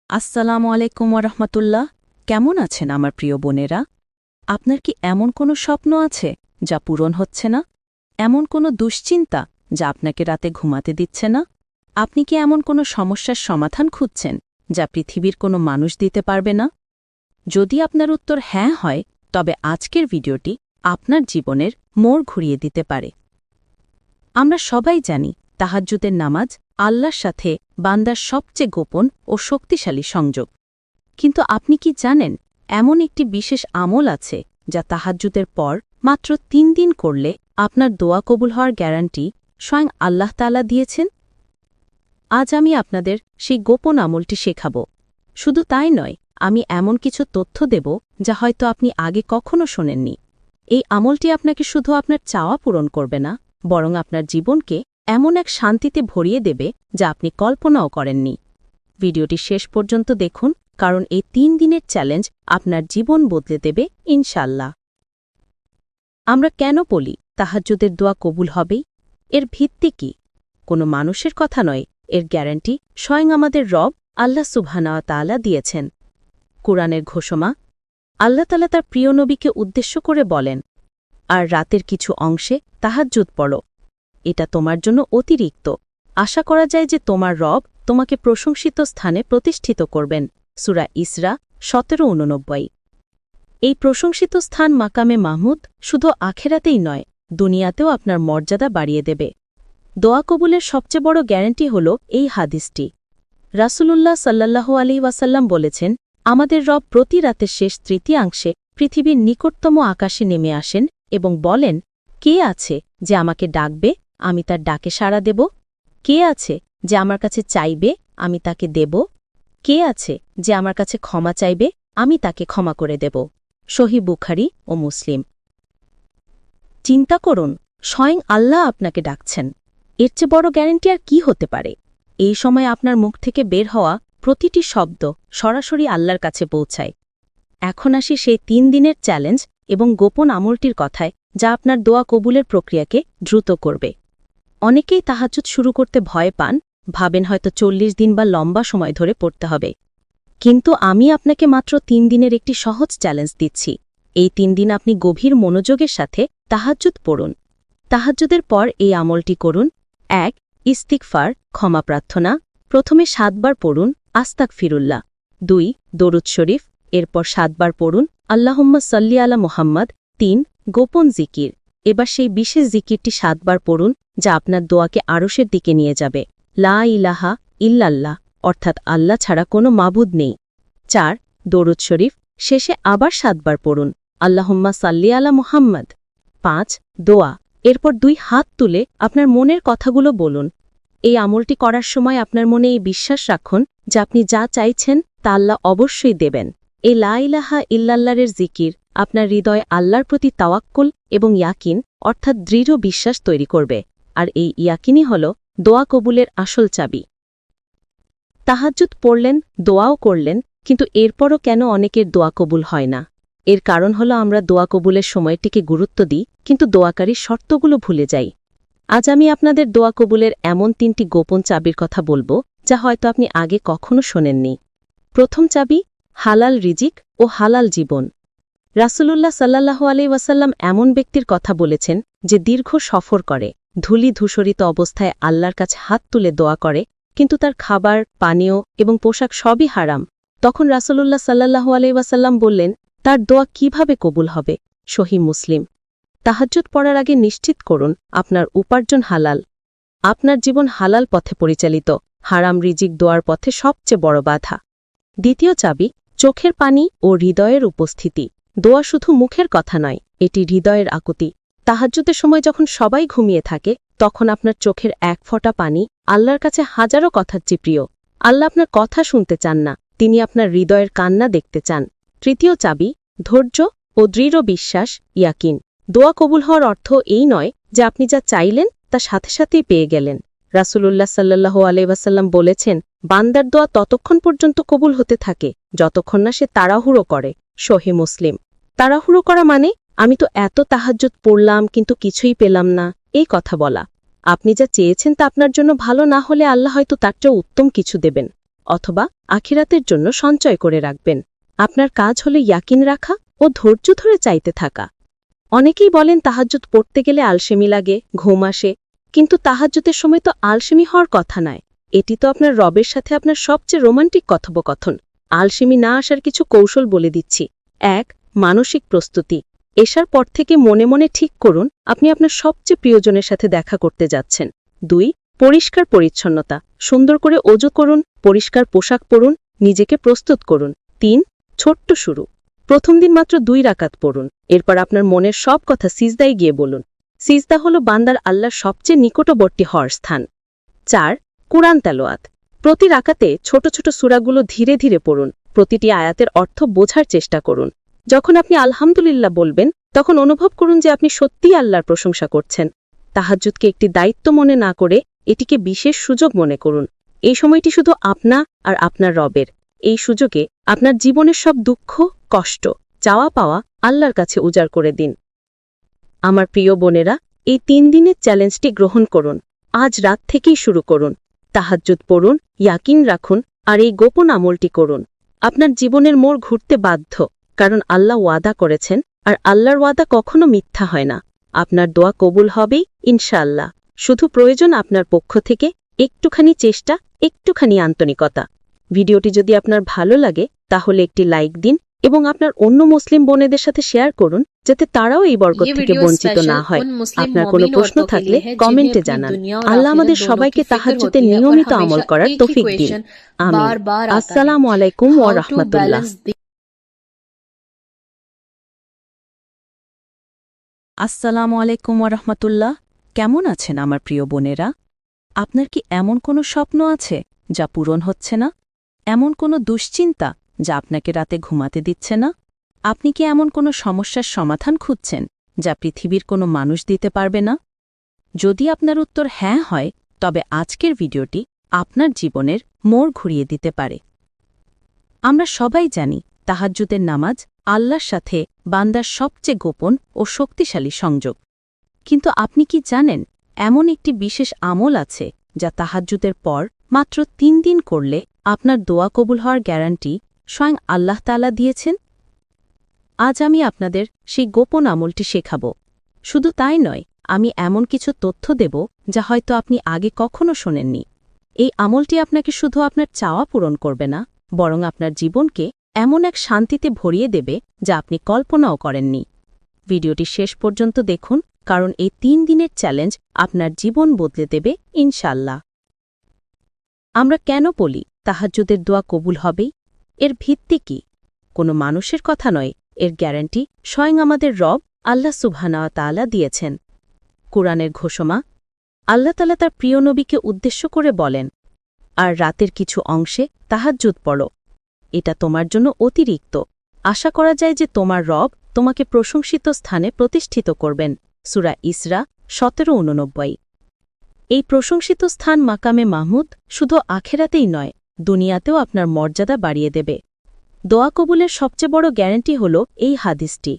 আসসালামু আলাইকুম ওরহমতুল্লাহ। কেমন আছেন আমার প্রিয় বোনেরা? আপনার কি এমন কোনো স্বপ্ন আছে যা পূরণ হচ্ছে না? এমন কোনো দুশ্চিন্তা যা আপনাকে রাতে ঘুমাতে দিচ্ছে না? আপনি কি এমন কোনো সমস্যার সমাধান খুঁজছেন যা পৃথিবীর কোনো মানুষ দিতে পারবে না? যদি আপনার উত্তর হ্যাঁ হয়, তবে আজকের ভিডিওটি আপনার জীবনের মোড় ঘুরিয়ে দিতে পারে। আমরা সবাই জানি তাহাজ্জুদের নামাজ আল্লাহর সাথে বান্দার সবচেয়ে গোপন ও শক্তিশালী সংযোগ। কিন্তু আপনি কি জানেন, এমন একটি বিশেষ আমল আছে যা তাহাজ্জুদের পর মাত্র ৩ দিন করলে আপনার দোয়া কবুল হওয়ার গ্যারান্টি স্বয়ং আল্লাহ তাআলা দিয়েছেন? আজ আমি আপনাদের সেই গোপন আমলটি শেখাব। শুধু তাই নয়, আমি এমন কিছু তথ্য দেব যা হয়তো আপনি আগে কখনো শোনেননি। এই আমলটি আপনাকে শুধু আপনার চাওয়া পূরণ করবে না, বরং আপনার জীবনকে এমন এক শান্তিতে ভরিয়ে দেবে যা আপনি কল্পনাও করেননি। ভিডিওটি শেষ পর্যন্ত দেখুন, কারণ এই ৩ দিনের চ্যালেঞ্জ আপনার জীবন বদলে দেবে ইনশাল্লাহ। আমরা কেন বলি তাহাজ্জুদের দোয়া কবুল হবেই? এর ভিত্তি কি? কোনো মানুষের কথা নয়, এর গ্যারান্টি স্বয়ং আমাদের রব আল্লাহ সুবহানাহু ওয়া তাআলা দিয়েছেন। কুরআনের ঘোষণা, আল্লাহ তাআলা তার প্রিয় নবীকে উদ্দেশ্য করে বলেন, আর রাতের কিছু অংশে তাহাজ্জুদ পড়ো। এটা তোমার জন্য অতিরিক্ত। আশা করা যায় যে তোমার রব তোমাকে প্রশংসিত স্থানে প্রতিষ্ঠিত করবেন। সূরা ইসরা ১৭:৮৯। এই প্রশংসিত স্থান মাকামে মাহমুদ শুধু আখেরাতেই নয়, দুনিয়াতেও আপনার মর্যাদা বাড়িয়ে দেবে। দোয়া কবুলের সবচেয়ে বড় গ্যারান্টি হল এই হাদিসটি। রাসূলুল্লাহ সাল্লাল্লাহু আলাইহি ওয়াসাল্লাম বলেছেন, আমাদের রব প্রতি রাতের শেষ তৃতীয়াংশে পৃথিবীর নিকটতম আকাশে নেমে আসেন এবং বলেন, কে আছে যে আমাকে ডাকবে, আমি তার ডাকে সাড়া দেব? কে আছে যে আমার কাছে চাইবে, আমি তাকে দেব? কে আছে যে আমার কাছে ক্ষমা চাইবে, আমি তাকে ক্ষমা করে দেব? সহিহ বুখারী ও মুসলিম। চিন্তা করুন, স্বয়ং আল্লাহ আপনাকে ডাকছেন। এর চেয়ে বড় গ্যারান্টি আর কি হতে পারে? এই সময় আপনার মুখ থেকে বের হওয়া প্রতিটি শব্দ সরাসরি আল্লাহর কাছে পৌঁছায়। এখন আসি সেই ৩ দিনের চ্যালেঞ্জ এবং গোপন আমলটির কথায়, যা আপনার দোয়া কবুলের প্রক্রিয়াকে দ্রুত করবে। অনেকেই তাহাজ্জুদ শুরু করতে ভয় পান, ভাবেন হয়তো ৪০ দিন বা লম্বা সময় ধরে পড়তে হবে। কিন্তু আমি আপনাকে মাত্র ৩ দিনের একটি সহজ চ্যালেঞ্জ দিচ্ছি। এই ৩ দিন আপনি গভীর মনোযোগের সাথে তাহাজ্জুদ পড়ুন। তাহাজ্জুদের পর এই আমলটি করুন। ১. ইস্তিগফার, ক্ষমা প্রার্থনা। প্রথমে ৭ বার পড়ুন আস্তাগফিরুল্লাহ। ২. দরুদ শরীফ, এরপর ৭ বার পড়ুন আল্লাহুম্মা সাল্লি আলা মুহাম্মাদ। ৩. গোপন জিকির, এবার সেই বিশেষ জিকিরটি ৭ বার পড়ুন, যা আপনার দোয়াকে আরশের দিকে নিয়ে যাবে। লা ইলাহা ইল্লাল্লাহ, অর্থাৎ আল্লাহ ছাড়া কোনো মাবুদ নেই। ৪. দরুদ শরীফ, শেষে আবার ৭ বার পড়ুন আল্লাহুম্মা সাল্লি আলা মুহাম্মাদ। ৫. দোয়া, এরপর ২ হাত তুলে আপনার মনের কথাগুলো বলুন। এই আমলটি করার সময় আপনার মনে এই বিশ্বাস রাখুন যে আপনি যা চাইছেন তা আল্লাহ অবশ্যই দেবেন। এই লা ইলাহা ইল্লাল্লাহর জিকির আপনার হৃদয়ে আল্লাহর প্রতি তাওয়াক্কুল এবং ইয়াকিন, অর্থাৎ দৃঢ় বিশ্বাস তৈরি করবে। আর এই ইয়াকিনই হল দোয়া কবুলের আসল চাবি। তাহাজ্জুদ পড়লেন, দোয়াও করলেন, কিন্তু এরপরও কেন অনেকের দোয়া কবুল হয় না? এর কারণ হল আমরা দোয়া কবুলের সময়টিকে গুরুত্ব দিই, কিন্তু দোয়াকারীর শর্তগুলো ভুলে যাই। আজ আমি আপনাদের দোয়া কবুলের এমন ৩টি গোপন চাবির কথা বলবো, যা হয়তো আপনি আগে কখনো শোনেননি। প্রথম চাবি, হালাল রিজিক ও হালাল জীবন। রাসূলুল্লাহ সাল্লাল্লাহু আলাইহি ওয়াসাল্লাম এমন ব্যক্তির কথা বলেছেন যে দীর্ঘ সফর করে, ধূলি ধূসরিত অবস্থায় আল্লাহর কাছে হাত তুলে দোয়া করে, কিন্তু তার খাবার, পানীয় এবং পোশাক সবই হারাম। তখন রাসূলুল্লাহ সাল্লাল্লাহু আলাইহি ওয়াসাল্লাম বললেন, তার দোয়া কিভাবে কবুল হবে? সহিহ মুসলিম। তাহাজ্জুদ পড়ার আগে নিশ্চিত করুন আপনার উপার্জন হালাল। আপনার জীবন হালাল পথে পরিচালিত। হারাম রিজিক দোয়ার পথে সবচেয়ে বড় বাধা। দ্বিতীয় চাবি, চোখের পানি ও হৃদয়ের উপস্থিতি। দোয়া শুধু মুখের কথা নয়, এটি হৃদয়ের আকুতি। তাহাজ্জুদের সময় যখন সবাই ঘুমিয়ে থাকে, তখন আপনার চোখের এক ফোঁটা পানি আল্লাহর কাছে হাজারো কথার চেয়ে প্রিয়। আল্লাহ আপনার কথা শুনতে চান না, তিনি আপনার হৃদয়ের কান্না দেখতে চান। তৃতীয় চাবি, ধৈর্য ও দৃঢ় বিশ্বাস, ইয়াকিন। দোয়া কবুল হওয়ার অর্থ এই নয় যে আপনি যা চাইলেন তা সাথে সাথেই পেয়ে গেলেন। রাসূলুল্লাহ সাল্লাল্লাহু আলাইহি ওয়াসাল্লাম বলেছেন, বান্দার দোয়া ততক্ষণ পর্যন্ত কবুল হতে থাকে যতক্ষণ না সে তাড়াহুড়ো করে। সহিহ মুসলিম। তাড়াহুড়ো করা মানে আমি তো এত তাহাজ্জুদ পড়লাম কিন্তু কিছুই পেলাম না, এই কথা বলা। আপনি যা চেয়েছেন তা আপনার জন্য ভালো না হলে আল্লাহ হয়তো তার চেয়ে উত্তম কিছু দেবেন। অথবা আখিরাতের জন্য সঞ্চয় করে রাখবেন। আপনার কাজ হলো ইয়াকিন রাখা ও ধৈর্য ধরে চাইতে থাকা। অনেকেই বলেন তাহাজ্জুদ পড়তে গেলে আলসেমি লাগে, ঘুম আসে, কিন্তু তাহাজ্জুদের সময় তো আলসেমি হওয়ার কথা নয়। এটি তো আপনার রবের সাথে আপনার সবচেয়ে রোমান্টিক কথোপকথন। আলসেমি না আসার কিছু কৌশল বলে দিচ্ছি। ১. মানসিক প্রস্তুতি। এসার পর থেকে মনে মনে ঠিক করুন আপনি আপনার সবচেয়ে প্রিয়জনের সাথে দেখা করতে যাচ্ছেন। ২. পরিষ্কার পরিচ্ছন্নতা। সুন্দর করে ওযু করুন, পরিষ্কার পোশাক পরুন, নিজেকে প্রস্তুত করুন। ৩. ছোট্ট শুরু। প্রথম দিন মাত্র ২ রাকাত পড়ুন, এরপর আপনার মনের সব কথা সিজদায় গিয়ে বলুন। সিজদা হল বান্দার আল্লাহর সবচেয়ে নিকটবর্তী হওয়ার স্থান। ৪. কুরআন তেলাওয়াত। প্রতি রাকাতে ছোট ছোট সূরাগুলো ধীরে ধীরে পড়ুন, প্রতিটি আয়াতের অর্থ বোঝার চেষ্টা করুন। যখন আপনি আলহামদুলিল্লাহ বলবেন, তখন অনুভব করুন যে আপনি সত্যিই আল্লাহর প্রশংসা করছেন। তাহাজ্জুদকে একটি দায়িত্ব মনে না করে এটিকে বিশেষ সুযোগ মনে করুন। এই সময়টি শুধু আপনা আর আপনার রবের। এই সুযোগে আপনার জীবনের সব দুঃখ, কষ্ট, চাওয়া পাওয়া আল্লাহর কাছে উজাড় করে দিন। আমার প্রিয় বোনেরা, এই ৩ দিনের চ্যালেঞ্জটি গ্রহণ করুন। আজ রাত থেকেই শুরু করুন। তাহাজ্জুদ পড়ুন, ইয়াকিন রাখুন, আর এই গোপন আমলটি করুন। আপনার জীবনের মোড় ঘুরতে বাধ্য, কারণ আল্লাহ ওয়াদা করেছেন, আর আল্লাহর ওয়াদা কখনো মিথ্যা হয় না। আপনার দোয়া কবুল হবেই ইনশাআল্লাহ। শুধু প্রয়োজন আপনার পক্ষ থেকে একটুখানি চেষ্টা, একটুখানি আন্তরিকতা। ভিডিওটি যদি আপনার ভালো লাগে তাহলে একটি লাইক দিন এবং আপনার অন্য মুসলিম বোনেদের সাথে শেয়ার করুন, যাতে তারাও এই বরকত থেকে বঞ্চিত না হয়। আপনার কোনো প্রশ্ন থাকলে কমেন্টে জানান। আল্লাহ আমাদের সবাইকে তাহাজ্জুদে নিয়মিত আমল করার তৌফিক দিন। আমিন। আসসালামু আলাইকুম ওয়া রাহমাতুল্লাহ। আসসালামু আলাইকুম ওয়া রাহমাতুল্লাহ। কেমন আছেন আমার প্রিয় বোনেরা? আপনার কি এমন কোনো স্বপ্ন আছে যা পূরণ হচ্ছে না? এমন কোনো দুশ্চিন্তা যা আপনাকে রাতে ঘুমাতে দিচ্ছে না? আপনি কি এমন কোনো সমস্যার সমাধান খুঁজছেন যা পৃথিবীর কোনো মানুষ দিতে পারবে না? যদি আপনার উত্তর হ্যাঁ হয়, তবে আজকের ভিডিওটি আপনার জীবনের মোড় ঘুরিয়ে দিতে পারে। আমরা সবাই জানি তাহাজ্জুদের নামাজ আল্লাহর সাথে বান্দার সবচেয়ে গোপন ও শক্তিশালী সংযোগ। কিন্তু আপনি কি জানেন, এমন একটি বিশেষ আমল আছে যা তাহাজ্জুদের পর মাত্র ৩ দিন করলে আপনার দোয়া কবুল হওয়ার গ্যারান্টি স্বয়ং আল্লাহ তাআলা দিয়েছেন? আজ আমি আপনাদের সেই গোপন আমলটি শেখাব। শুধু তাই নয়, আমি এমন কিছু তথ্য দেব যা হয়তো আপনি আগে কখনো শোনেননি। এই আমলটি আপনাকে শুধু আপনার চাওয়া পূরণ করবে না, বরং আপনার জীবনকে এমন এক শান্তিতে ভরিয়ে দেবে যা আপনি কল্পনাও করেননি। ভিডিওটি শেষ পর্যন্ত দেখুন, কারণ এই ৩ দিনের চ্যালেঞ্জ আপনার জীবন বদলে দেবে ইনশাআল্লাহ। আমরা কেন বলি তাহাজ্জুদের দোয়া কবুল হবেই? এর ভিত্তি কি? কোনো মানুষের কথা নয়, এর গ্যারান্টি স্বয়ং আমাদের রব আল্লাহ সুবহানাহু ওয়া তাআলা দিয়েছেন। কুরআনের ঘোষণা, আল্লাহ তাআলা তার প্রিয় নবীকে উদ্দেশ্য করে বলেন, আর রাতের কিছু অংশে তাহাজ্জুদ পড়ো। এটা তোমার জন্য অতিরিক্ত। আশা করা যায় যে তোমার রব তোমাকে প্রশংসিত স্থানে প্রতিষ্ঠিত করবেন। সূরা ইসরা ১৭:৮৯। এই প্রশংসিত স্থান মাকামে মাহমুদ শুধু আখেরাতেই নয়, দুনিয়াতেও আপনার মর্যাদা বাড়িয়ে দেবে। দোয়া কবুলের সবচেয়ে বড় গ্যারান্টি হল এই হাদিসটি।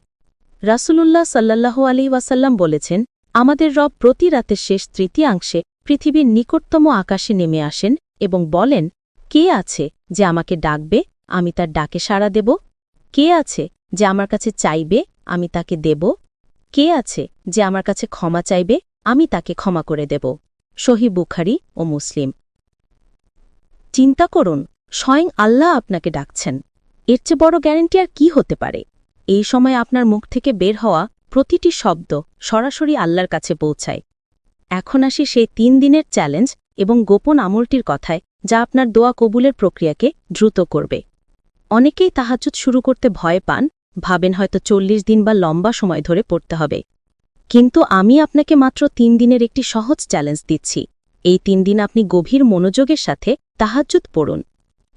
রাসূলুল্লাহ সাল্লাল্লাহু আলাইহি ওয়াসাল্লাম বলেছেন, আমাদের রব প্রতি রাতের শেষ তৃতীয়াংশে পৃথিবীর নিকটতম আকাশে নেমে আসেন এবং বলেন, কে আছে যে আমাকে ডাকবে, আমি তার ডাকে সাড়া দেব? কে আছে যে আমার কাছে চাইবে, আমি তাকে দেব? কে আছে যে আমার কাছে ক্ষমা চাইবে, আমি তাকে ক্ষমা করে দেব? সহিহ বুখারী ও মুসলিম। চিন্তা করুন, স্বয়ং আল্লাহ আপনাকে ডাকছেন। এর চেয়ে বড় গ্যারান্টি আর কি হতে পারে? এই সময় আপনার মুখ থেকে বের হওয়া প্রতিটি শব্দ সরাসরি আল্লাহর কাছে পৌঁছায়। এখন আসি সেই ৩ দিনের চ্যালেঞ্জ এবং গোপন আমলটির কথায়, যা আপনার দোয়া কবুলের প্রক্রিয়াকে দ্রুত করবে। অনেকেই তাহাজ্জুদ শুরু করতে ভয় পান, ভাবেন হয়তো ৪০ দিন বা লম্বা সময় ধরে পড়তে হবে। কিন্তু আমি আপনাকে মাত্র ৩ দিনের একটি সহজ চ্যালেঞ্জ দিচ্ছি। এই ৩ দিন আপনি গভীর মনোযোগের সাথে তাহাজ্জুদ পড়ুন।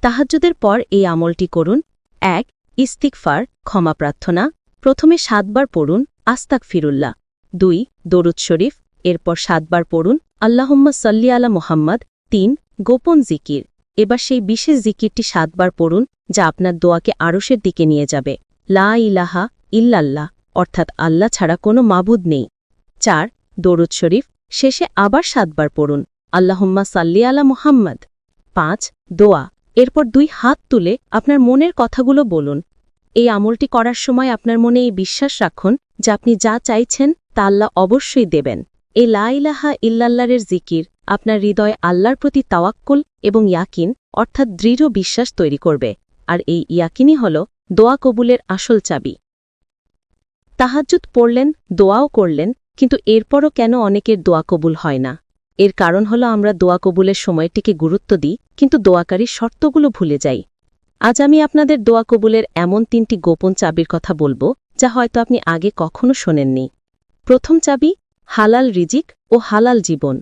তাহাজ্জুদের পর এই আমলটি করুন। ১. ইস্তিগফার, ক্ষমা প্রার্থনা। প্রথমে ৭ বার পড়ুন আস্তাগফিরুল্লাহ। ২. দরুদ শরীফ, এরপর ৭ বার পড়ুন আল্লাহুম্মা সাল্লি আলা মুহাম্মাদ। ৩. গোপন জিকির, এবার সেই বিশেষ জিকিরটি ৭ বার পড়ুন, যা আপনার দোয়াকে আরশের দিকে নিয়ে যাবে। লা ইলাহা ইল্লাল্লাহ, অর্থাৎ আল্লাহ ছাড়া কোনো মাবুদ নেই। ৪. দরুদ শরীফ, শেষে আবার ৭ বার পড়ুন আল্লাহুম্মা সাল্লি আলা মুহাম্মাদ। ৫. দোয়া, এরপর 2 হাত তুলে আপনার মনের কথাগুলো বলুন। এই আমলটি করার সময় আপনার মনে এই বিশ্বাস রাখুন যে আপনি যা চাইছেন তা আল্লাহ অবশ্যই দেবেন। এই লা ইলাহা ইল্লাল্লাহর জিকির আপনার হৃদয়ে আল্লাহর প্রতি তাওয়াক্কুল এবং ইয়াকিন অর্থাৎ দৃঢ় বিশ্বাস তৈরি করবে, আর এই ইয়াকিনই হল দোয়া কবুলের আসল চাবি। তাহাজ্জুদ পড়লেন, দোয়াও করলেন, কিন্তু এরপরও কেন অনেকের দোয়া কবুল হয় না? এর কারণ হল আমরা দোয়া কবুলের সময়টিকে গুরুত্ব দিই, কিন্তু দোয়াকারীর শর্তগুলো ভুলে যাই। আজ আমি আপনাদের দোয়া কবুলের এমন 3টি গোপন চাবির কথা বলবো যা হয়তো আপনি আগে কখনো শোনেননি। প্রথম চাবি, হালাল রিজিক ও হালাল জীবন।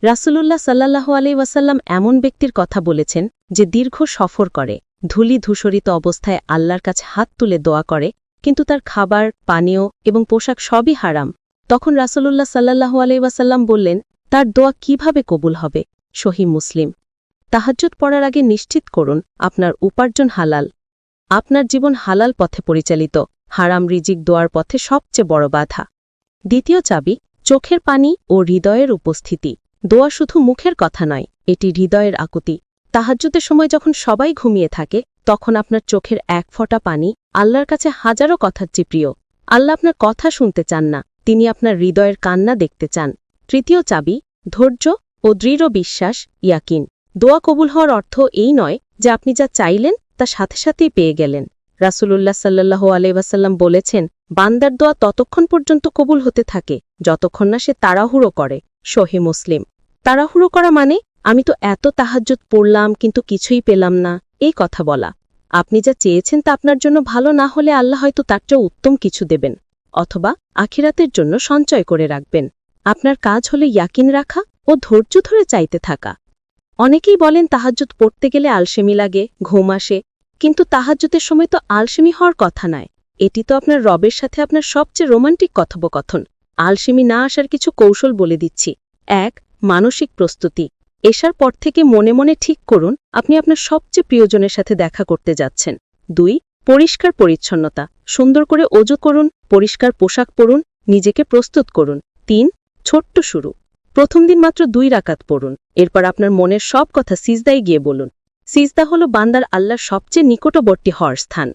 রাসূলুল্লাহ সাল্লাল্লাহু আলাইহি ওয়াসাল্লাম এমন ব্যক্তির কথা বলেছেন যে দীর্ঘ সফর করে, ধূলি ধূসরিত অবস্থায় আল্লাহর কাছে হাত তুলে দোয়া করে, কিন্তু তার খাবার, পানীয় এবং পোশাক সবই হারাম। তখন রাসূলুল্লাহ সাল্লাল্লাহু আলাইহি ওয়াসাল্লাম বললেন, তার দোয়া কিভাবে কবুল হবে? সহিহ মুসলিম। তাহাজ্জুদ পড়ার আগে নিশ্চিত করুন আপনার উপার্জন হালাল। আপনার জীবন হালাল পথে পরিচালিত, হারাম রিজিক দোয়ার পথে সবচেয়ে বড় বাধা। দ্বিতীয় চাবি, চোখের পানি ও হৃদয়ের উপস্থিতি। দোয়া শুধু মুখের কথা নয়, এটি হৃদয়ের আকুতি। তাহাজ্জুদের সময় যখন সবাই ঘুমিয়ে থাকে, তখন আপনার চোখের এক ফোঁটা পানি আল্লাহর কাছে হাজারো কথার চেয়ে প্রিয়। আল্লাহ আপনার কথা শুনতে চান না, তিনি আপনার হৃদয়ের কান্না দেখতে চান। তৃতীয় চাবি, ধৈর্য ও দৃঢ় বিশ্বাস, ইয়াকিন। দোয়া কবুল হওয়ার অর্থ এই নয় যে আপনি যা চাইলেন তা সাথে সাথেই পেয়ে গেলেন। রাসূলুল্লাহ সাল্লাল্লাহু আলাইহি ওয়াসাল্লাম বলেছেন, বান্দার দোয়া ততক্ষণ পর্যন্ত কবুল হতে থাকে যতক্ষণ না সে তাড়াহুড়ো করে। সহিহ মুসলিম। তাড়াহুড়ো করা মানে আমি তো এত তাহাজ্জুদ পড়লাম কিন্তু কিছুই পেলাম না, এই কথা বলা। আপনি যা চেয়েছেন তা আপনার জন্য ভালো না হলে আল্লাহ হয়তো তার চেয়ে উত্তম কিছু দেবেন, অথবা আখিরাতের জন্য সঞ্চয় করে রাখবেন। আপনার কাজ হলো ইয়াকিন রাখা ও ধৈর্য ধরে চাইতে থাকা। অনেকেই বলেন তাহাজ্জুদ পড়তে গেলে আলসেমি লাগে, ঘুম আসে, কিন্তু তাহাজ্জুদের সময় তো আলসেমি হওয়ার কথা নয়। এটি তো আপনার রবের সাথে আপনার সবচেয়ে রোমান্টিক কথোপকথন। আলসেমি না আসার কিছু কৌশল বলে দিচ্ছি। 1. মানসিক প্রস্তুতি। এশার পর থেকে মনে মনে ঠিক করুন আপনি আপনার সবচেয়ে প্রিয়জনের সাথে দেখা করতে যাচ্ছেন। 2. পরিষ্কার পরিচ্ছন্নতা। সুন্দর করে ওযু করুন, পরিষ্কার পোশাক পরুন, নিজেকে প্রস্তুত করুন। 3. ছোট্ট শুরু। প্রথম দিন মাত্র 2 রাকাত পড়ুন, এরপর আপনার মনের সব কথা সিজদায় গিয়ে বলুন। সিজদা হল বান্দার আল্লাহর সবচেয়ে নিকটবর্তী হওয়ার স্থান।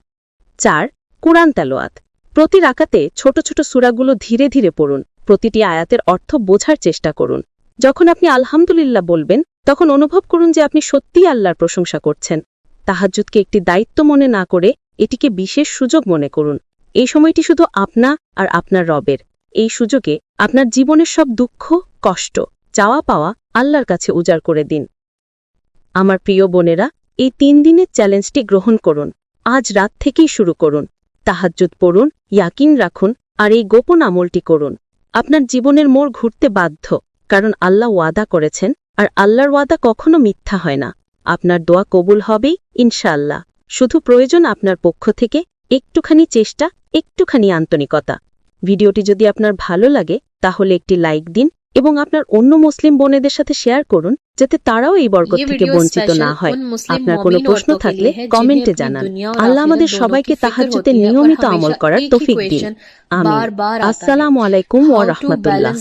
4. কুরআন তেলাওয়াত। প্রতি রাকাতে ছোট ছোট সূরাগুলো ধীরে ধীরে পড়ুন, প্রতিটি আয়াতের অর্থ বোঝার চেষ্টা করুন। যখন আপনি আলহামদুলিল্লাহ বলবেন, তখন অনুভব করুন যে আপনি সত্যিই আল্লাহর প্রশংসা করছেন। তাহাজ্জুদকে একটি দায়িত্ব মনে না করে এটিকে বিশেষ সুযোগ মনে করুন। এই সময়টি শুধু আপনা আর আপনার রবের। এই সুযোগে আপনার জীবনের সব দুঃখ, কষ্ট, চাওয়া পাওয়া আল্লাহর কাছে উজাড় করে দিন। আমার প্রিয় বোনেরা, এই 3 দিনের চ্যালেঞ্জটি গ্রহণ করুন। আজ রাত থেকেই শুরু করুন। তাহাজ্জুদ পড়ুন, ইয়াকিন রাখুন, আর এই গোপন আমলটি করুন। আপনার জীবনের মোড় ঘুরতে বাধ্য, কারণ আল্লাহ ওয়াদা করেছেন, আর আল্লাহর ওয়াদা কখনো মিথ্যা হয় না। আপনার দোয়া কবুল হবেই ইনশাআল্লাহ। শুধু প্রয়োজন আপনার পক্ষ থেকে একটুখানি চেষ্টা, একটুখানি আন্তরিকতা। ভিডিওটি যদি আপনার ভালো লাগে তাহলে একটি লাইক দিন এবং আপনার অন্য মুসলিম বোনেদের সাথে শেয়ার করুন, যাতে তারাও এই বরকত থেকে বঞ্চিত না হয়। আপনার কোনো প্রশ্ন থাকলে কমেন্টে জানান। আল্লাহ আমাদের সবাইকে তাহাজ্জুদে নিয়মিত আমল করার তৌফিক দিন। আমিন। আসসালামু আলাইকুম ওয়া রাহমাতুল্লাহ।